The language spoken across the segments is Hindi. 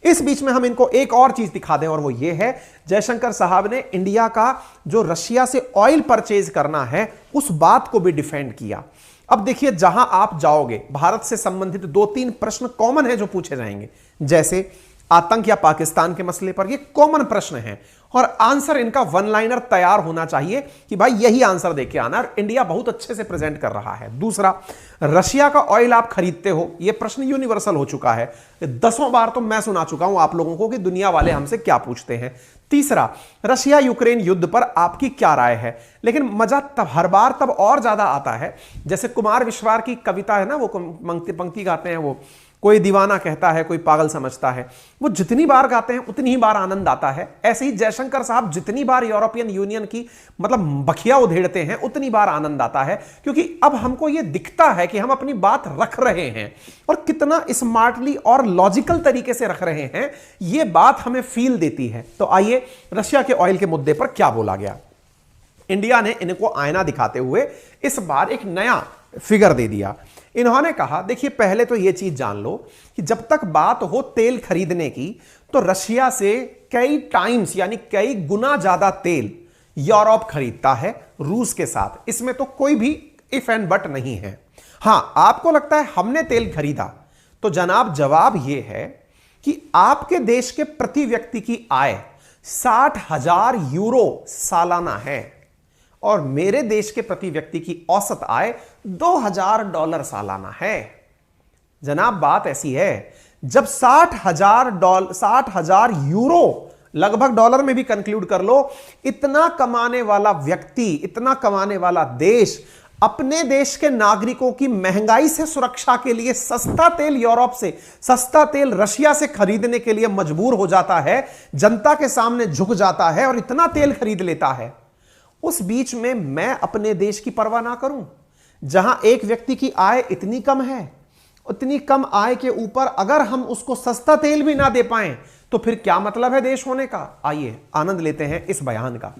इस बीच में हम इनको एक और चीज दिखा दें और वो ये है, जयशंकर साहब ने इंडिया का जो रशिया से ऑयल परचेज करना है उस बात को भी डिफेंड किया। अब देखिए, जहां आप जाओगे भारत से संबंधित 2-3 प्रश्न कॉमन है जो पूछे जाएंगे, जैसे आतंक या पाकिस्तान के मसले पर, ये कॉमन प्रश्न है और आंसर इनका वन लाइनर तैयार होना चाहिए कि भाई यही आंसर देके आना, और इंडिया बहुत अच्छे से प्रेजेंट कर रहा है। दूसरा, रशिया का ऑयल आप खरीदते हो, यह प्रश्न यूनिवर्सल हो चुका है, 10 बार तो मैं सुना चुका हूं आप लोगों को कि दुनिया वाले हमसे क्या पूछते हैं। तीसरा, रशिया यूक्रेन युद्ध पर आपकी क्या राय है। लेकिन मजा तब हर बार तब और ज्यादा आता है, जैसे कुमार विश्वास की कविता है ना, वो पंक्ति गाते हैं, वो कोई दीवाना कहता है कोई पागल समझता है, वो जितनी बार गाते हैं उतनी ही बार आनंद आता है। ऐसे ही जयशंकर साहब जितनी बार यूरोपियन यूनियन की मतलब बखिया उधेड़ते हैं उतनी बार आनंद आता है, क्योंकि अब हमको यह दिखता है कि हम अपनी बात रख रहे हैं और कितना स्मार्टली और लॉजिकल तरीके से रख रहे हैं, यह बात हमें फील देती है। तो आइए रशिया के ऑयल के मुद्दे पर क्या बोला गया। इंडिया ने इनको आईना दिखाते हुए इस बार एक नया फिगर दे दिया। इन्होंने कहा, देखिए पहले तो यह चीज जान लो कि जब तक बात हो तेल खरीदने की, तो रशिया से कई टाइम्स यानी कई गुना ज्यादा तेल यूरोप खरीदता है रूस के साथ। इसमें तो कोई भी इफ एंड बट नहीं है। हां, आपको लगता है हमने तेल खरीदा, तो जनाब जवाब यह है कि आपके देश के प्रति व्यक्ति की आय 60,000 यूरो सालाना है और मेरे देश के प्रति व्यक्ति की औसत आय $2,000 सालाना है। जनाब बात ऐसी है, जब 60,000 यूरो, लगभग डॉलर में भी कंक्लूड कर लो, इतना कमाने वाला व्यक्ति, इतना कमाने वाला देश अपने देश के नागरिकों की महंगाई से सुरक्षा के लिए सस्ता तेल यूरोप से, सस्ता तेल रशिया से खरीदने के लिए मजबूर हो जाता है, जनता के सामने झुक जाता है और इतना तेल खरीद लेता है। उस बीच में मैं अपने देश की परवाह ना करूं, जहां एक व्यक्ति की आय इतनी कम है, उतनी कम आय के ऊपर अगर हम उसको सस्ता तेल भी ना दे पाएं तो फिर क्या मतलब है देश होने का। आइए आनंद लेते हैं इस बयान का।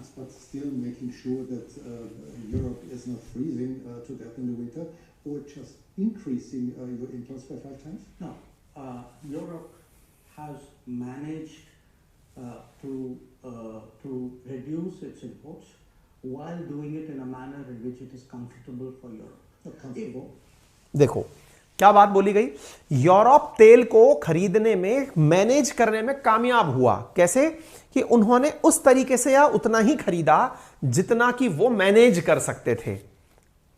while doing it in a manner in which it is comfortable for Europe. देखो क्या बात बोली गई, यूरोप तेल को खरीदने में, मैनेज करने में कामयाब हुआ। कैसे कि उन्होंने उस तरीके से या उतना ही खरीदा जितना कि वो मैनेज कर सकते थे।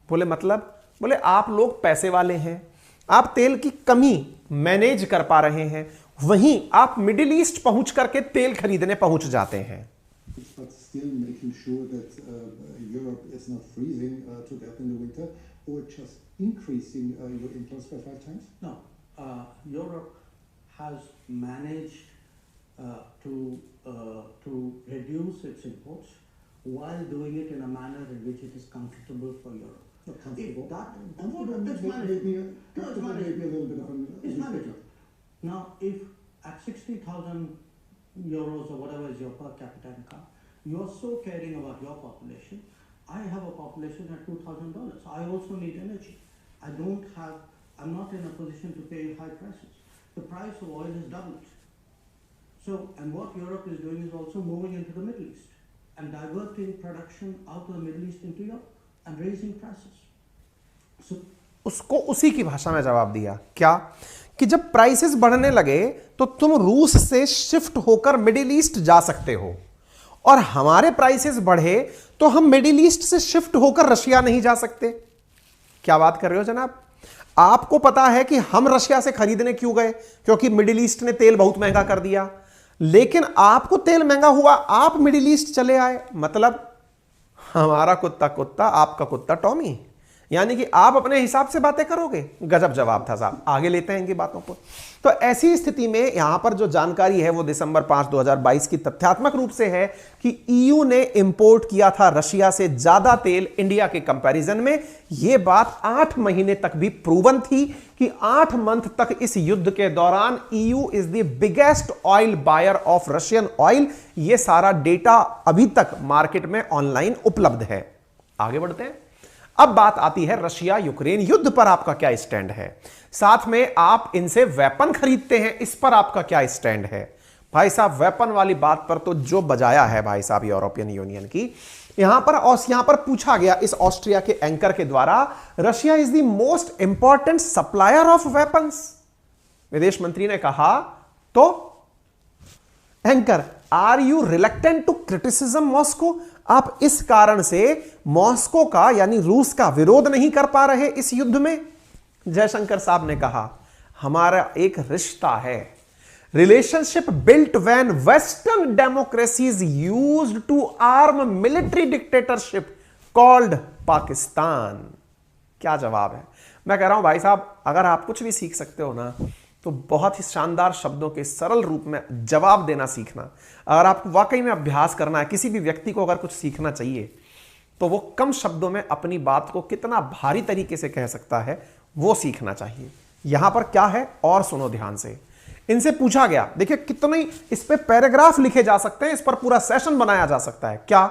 बोले मतलब, बोले आप लोग पैसे वाले हैं, आप तेल की कमी मैनेज कर पा रहे हैं, वहीं आप मिडिल ईस्ट पहुंच करके तेल खरीदने पहुंच जाते हैं। Still making sure that Europe is not freezing to death in the winter, or just increasing your imports by 5 times? No, Europe has managed to reduce its imports while doing it in a manner in which it is comfortable for Europe. Comfortable. It's manageable. Now, if at 60,000 euros or whatever is your per capita income, you are so caring about your population. I have a population at $2,000. I also need energy. I'm not in a position to pay high prices. The price of oil has doubled. So, and what Europe is doing is also moving into the Middle East and diverting production out of the Middle East into Europe and raising prices. So, उसको उसी की भाषा में जवाब दिया क्या कि जब प्राइसेस बढ़ने लगे तो तुम रूस से शिफ्ट होकर मिडिल ईस्ट जा सकते हो, और हमारे प्राइसेस बढ़े तो हम मिडिल ईस्ट से शिफ्ट होकर रशिया नहीं जा सकते। क्या बात कर रहे हो जनाब। आपको पता है कि हम रशिया से खरीदने क्यों गए, क्योंकि मिडिल ईस्ट ने तेल बहुत महंगा कर दिया, लेकिन आपको तेल महंगा हुआ, आप मिडिल ईस्ट चले आए। मतलब हमारा कुत्ता कुत्ता, आपका कुत्ता टॉमी, यानी कि आप अपने हिसाब से बातें करोगे। गजब जवाब था साहब, आगे लेते हैं इनकी बातों को। तो ऐसी स्थिति में यहां पर जो जानकारी है वो दिसंबर 5, 2022 की तथ्यात्मक रूप से है कि ईयू ने इंपोर्ट किया था रशिया से ज्यादा तेल इंडिया के कंपैरिजन में। यह बात 8 महीने तक भी प्रूवन थी कि 8 मंथ तक इस युद्ध के दौरान EU is the biggest oil buyer of Russian oil. यह सारा डेटा अभी तक मार्केट में ऑनलाइन उपलब्ध है। आगे बढ़ते हैं। अब बात आती है रशिया यूक्रेन युद्ध पर आपका क्या स्टैंड है, साथ में आप इनसे वेपन खरीदते हैं, इस पर आपका क्या स्टैंड है। भाई साहब वेपन वाली बात पर तो जो बजाया है भाई साहब यूरोपियन यूनियन की, यहां पर पूछा गया इस ऑस्ट्रिया के एंकर के द्वारा, Russia is the most important supplier of weapons. विदेश मंत्री ने कहा तो anchor, are you reluctant to criticism Moscow, आप इस कारण से मॉस्को का यानी रूस का विरोध नहीं कर पा रहे इस युद्ध में। जयशंकर साहब ने कहा हमारा एक रिश्ता है, relationship built when western democracies used to arm military dictatorship called Pakistan. क्या जवाब है। मैं कह रहा हूं भाई साहब अगर आप कुछ भी सीख सकते हो ना तो बहुत ही शानदार शब्दों के सरल रूप में जवाब देना सीखना। अगर आपको वाकई में अभ्यास करना है, किसी भी व्यक्ति को अगर कुछ सीखना चाहिए तो वो कम शब्दों में अपनी बात को कितना भारी तरीके से कह सकता है वो सीखना चाहिए। यहां पर क्या है और सुनो ध्यान से। इनसे पूछा गया, देखिए कितने इस पे पैराग्राफ लिखे जा सकते हैं, इस पर पूरा सेशन बनाया जा सकता है। क्या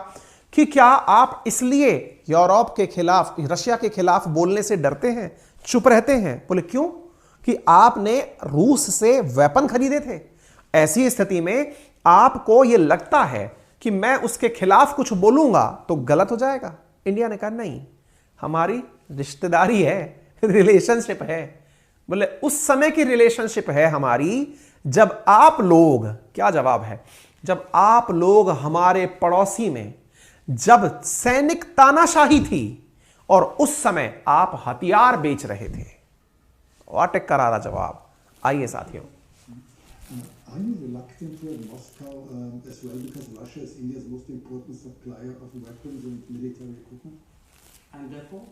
कि क्या आप इसलिए यूरोप के खिलाफ, रशिया के खिलाफ बोलने से डरते हैं, चुप रहते हैं? बोले क्यों? कि आपने रूस से वेपन खरीदे थे। ऐसी स्थिति में आपको यह लगता है कि मैं उसके खिलाफ कुछ बोलूंगा तो गलत हो जाएगा। इंडिया ने कहा नहीं, हमारी रिश्तेदारी है, रिलेशनशिप है। बोले उस समय की रिलेशनशिप है हमारी जब आप लोग, क्या जवाब है, जब आप लोग हमारे पड़ोसी में जब सैनिक तानाशाही थी और उस समय आप हथियार बेच रहे थे। वाट एक करारा जवाब। आइए साथियों, Are you reluctant toward Moscow as well because Russia is India's most important supplier of weapons and military equipment? And therefore,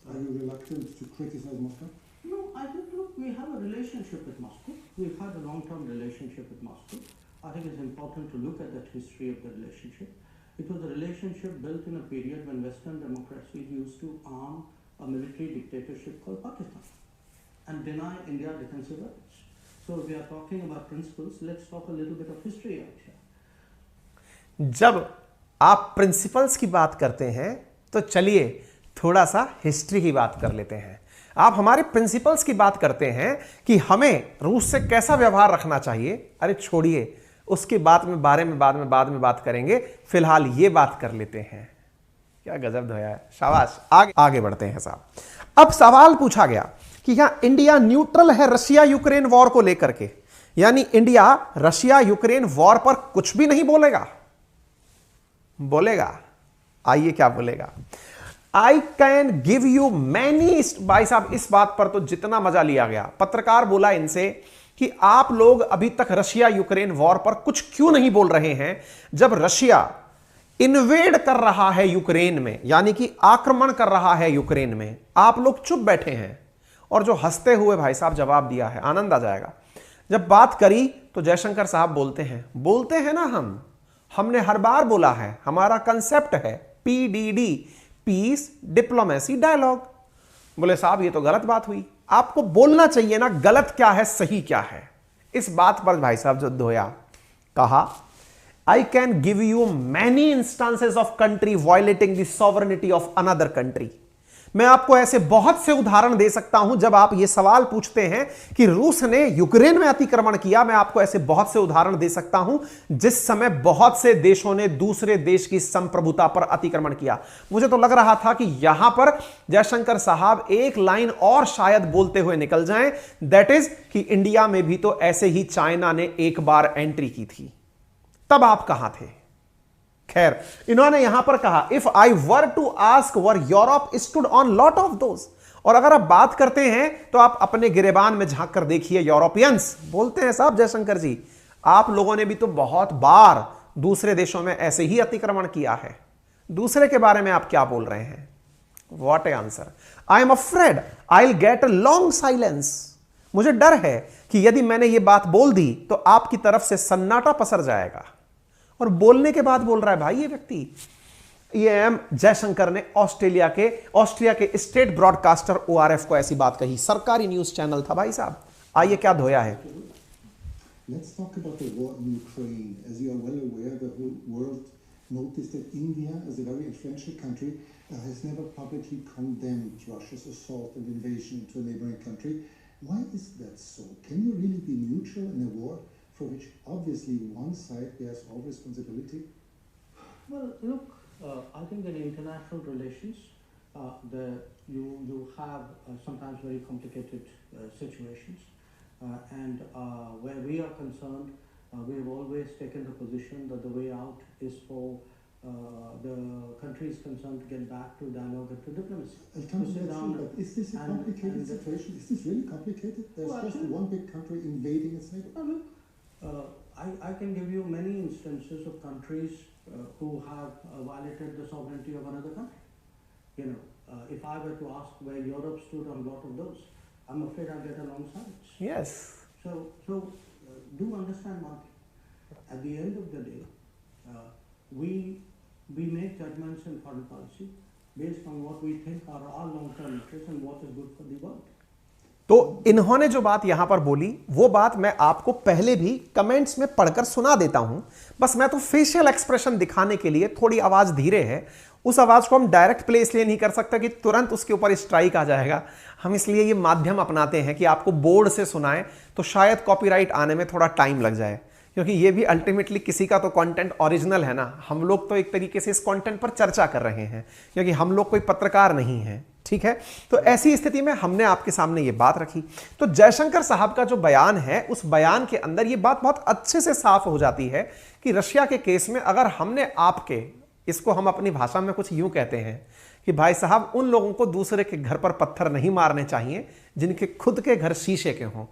Are you reluctant to criticize Moscow? no, I think, look, we have a relationship with Moscow. We've had a long-term relationship with Moscow. I think it's important to look at that history of the relationship. It was a relationship built in a period when Western democracies used to arm a military dictatorship called Pakistan and deny India defensive weapons. So if we are talking about principles, let's talk a little bit of history out here. जब आप प्रिंसिपल्स की बात करते हैं तो चलिए थोड़ा सा हिस्ट्री की बात कर लेते हैं। आप हमारे प्रिंसिपल्स की बात करते हैं कि हमें रूस से कैसा व्यवहार रखना चाहिए। अरे छोड़िए, उसके बाद में बाद में बात करेंगे, फिलहाल ये बात कर लेते हैं। क्या गजब धोया है, शाबाश। आगे बढ़ते हैं साहब। अब सवाल पूछा गया कि क्या इंडिया न्यूट्रल है रशिया यूक्रेन वॉर को लेकर के, यानी इंडिया रशिया यूक्रेन वॉर पर कुछ भी नहीं बोलेगा। बोलेगा, आइए क्या बोलेगा। I can give you many, भाई साहब इस बात पर तो जितना मजा लिया गया। पत्रकार बोला इनसे कि आप लोग अभी तक रशिया यूक्रेन वॉर पर कुछ क्यों नहीं बोल रहे हैं, जब रशिया इन्वेड कर रहा है यूक्रेन में, यानी कि आक्रमण कर रहा है यूक्रेन में, आप लोग चुप बैठे हैं। और जो हंसते हुए भाई साहब जवाब दिया है, आनंद आ जाएगा। जब बात करी तो जयशंकर साहब बोलते हैं ना, हमने हर बार बोला है, हमारा कंसेप्ट है PDD, पीस डिप्लोमेसी डायलॉग। बोले साहब ये तो गलत बात हुई, आपको बोलना चाहिए ना गलत क्या है सही क्या है। इस बात पर भाई साहब जो धोया, कहा I can give you many instances of country violating the sovereignty of another country. मैं आपको ऐसे बहुत से उदाहरण दे सकता हूं। जब आप ये सवाल पूछते हैं कि रूस ने यूक्रेन में अतिक्रमण किया, मैं आपको ऐसे बहुत से उदाहरण दे सकता हूं जिस समय बहुत से देशों ने दूसरे देश की संप्रभुता पर अतिक्रमण किया। मुझे तो लग रहा था कि यहां पर जयशंकर साहब एक लाइन और शायद बोलते हुए निकल जाएं, दैट इज कि इंडिया में भी तो ऐसे ही चाइना ने एक बार एंट्री की थी, तब आप कहां थे। खैर, इन्होंने यहां पर कहा if I were to ask where Europe stood on lot of those. और अगर आप बात करते हैं तो आप अपने गिरेबान में झांक कर देखिए, यूरोपियंस बोलते हैं साहब जयशंकर जी, आप लोगों ने भी तो बहुत बार दूसरे देशों में ऐसे ही अतिक्रमण किया है। दूसरे के बारे में आप क्या बोल रहे हैं? What A answer. I am afraid I will get a long silence. मुझे डर है कि यदि मैंने ये बात बोल दी तो आपकी तरफ से सन्नाटा पसर जाएगा। और बोलने के बाद बोल रहा है भाई ये व्यक्ति। एम जयशंकर ने ऑस्ट्रिया के स्टेट ब्रॉडकास्टर ORF को ऐसी बात कही, सरकारी न्यूज चैनल था भाई साहब। आइए क्या धोया है। Let's talk about the war in Ukraine. As you are well aware, the whole world notice that India, as a very influential country, has never publicly condemned Russia's assault and invasion into a neighboring country. Why is that so? Can you really be neutral in a war for which obviously one side bears all responsibility? Well, look, I think in international relations, you have sometimes very complicated situations, and where we are concerned, we have always taken the position that the way out is for the countries concerned to get back to dialogue and to diplomacy. I'll come to sit that down soon, but is this a complicated situation? Is this really complicated? There's Well, just absolutely. one big country invading its neighbor. Now look, I can give you many instances of countries who have violated the sovereignty of another country. You know, if I were to ask where Europe stood on a lot of those, I'm afraid I'll get a long silence. Yes. So do understand one thing. At the end of the day, we make judgments in foreign policy based on what we think are our long-term interests and what is good for the world. तो इन्होंने जो बात यहां पर बोली वो बात मैं आपको पहले भी कमेंट्स में पढ़कर सुना देता हूं, बस मैं तो फेशियल एक्सप्रेशन दिखाने के लिए थोड़ी आवाज धीरे है, उस आवाज को हम डायरेक्ट प्ले इसलिए नहीं कर सकता कि तुरंत उसके ऊपर स्ट्राइक आ जाएगा। हम इसलिए ये माध्यम अपनाते हैं कि आपको बोर्ड से सुनाएं तो शायद कॉपीराइट आने में थोड़ा टाइम लग जाए, क्योंकि ये भी अल्टीमेटली किसी का तो कंटेंट ओरिजिनल है ना। हम लोग तो एक तरीके से इस कंटेंट पर चर्चा कर रहे हैं, क्योंकि हम लोग कोई पत्रकार नहीं हैं, ठीक है। तो ऐसी स्थिति में हमने आपके सामने ये बात रखी। तो जयशंकर साहब का जो बयान है, उस बयान के अंदर ये बात बहुत अच्छे से साफ हो जाती है कि रशिया के केस में अगर हमने आपके, इसको हम अपनी भाषा में कुछ यूं कहते हैं कि भाई साहब, उन लोगों को दूसरे के घर पर पत्थर नहीं मारने चाहिए जिनके खुद के घर शीशे के हों।